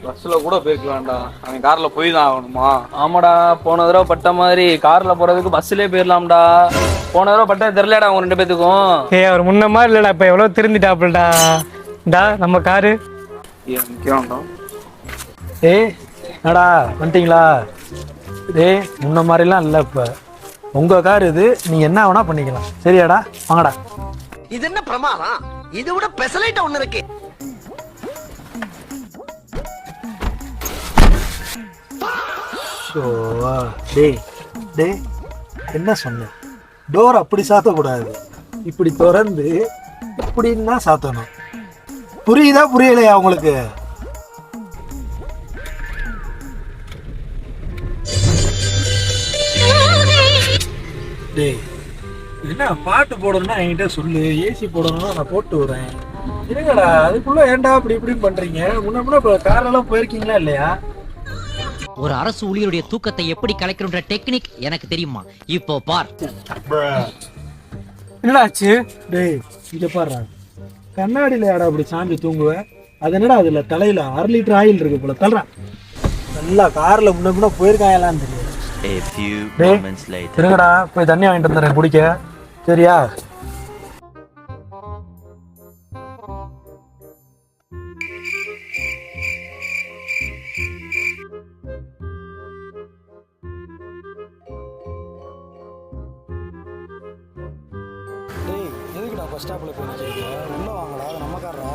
பஸ்ல கூட போயிருக்கலாம்டா, அவன் கார்ல போய் தான் ஆகணுமா? ஆமாடா, போன தடவை பட்ட மாதிரி கார்ல போறதுக்கு பஸ்லயே போயிடலாம்டா. போன தடவை பட்ட தெரியலடா உங்க 2 பேத்துக்கும். ஏய் அவர் முன்ன மாதிரி இல்லடா, இப்ப எவ்வளவு திருந்திட்டாப்புலடா. டா நம்ம காரு. நிற்கிறோம்டா. ஏய் என்னடா வந்துட்டீங்களா? ஏய் முன்ன மாதிரிலாம் இல்லை, இப்ப உங்க கார் இது, நீங்க என்ன வேணா பண்ணிக்கலாம். சரியாடா, வாங்கடா. இது என்ன பிரமாதம்? இதை விட பெசலைட்ட ஒண்ணு இருக்கு. டேய் டேய் என்ன சொன்ன? டோர் அப்படி சாத்தக்கூடாது, இப்படி திறந்து இப்படின்னு தான் சாத்தணும். புரியுதா புரியலையா உங்களுக்கு? டேய் என்ன பாட்டு போடணும்னா என்கிட்ட சொல்லு, ஏசி போடணும்னா நான் போட்டு வரேன். இருங்கடா, அதுக்குள்ள ஏன்டா அப்படி இப்படின்னு பண்றீங்க? முன்ன இப்போ காரெல்லாம் போயிருக்கீங்களா இல்லையா? ஒரு அரசு ஊழியருடைய தூக்கத்தை எப்படி கலைக்கிற டெக்னிக் எனக்கு தெரியுமா? இப்போ பார். என்னடாச்சு? டேய் இங்க பாரு, கண்ணாடியில யாடா அப்படி சாஞ்சு தூங்குவேன்? அது என்னடா அதுல தலையில 1/2 லிட்டர் ஆயில் இருக்கு போல, தள்ளுறான். நல்லா கார்ல முன்ன போயிருக்காங்களான்னு தெரியும். இருங்கடா, போய் தண்ணி வாங்கிட்டு வந்துடுறேன் குடிக்க. சரியா? டேய் எதுக்குடா பஸ் ஸ்டாப்ல போய் நிக்கிறீங்க? உள்ள வாங்கடா, அது நம்ம கார்ரா.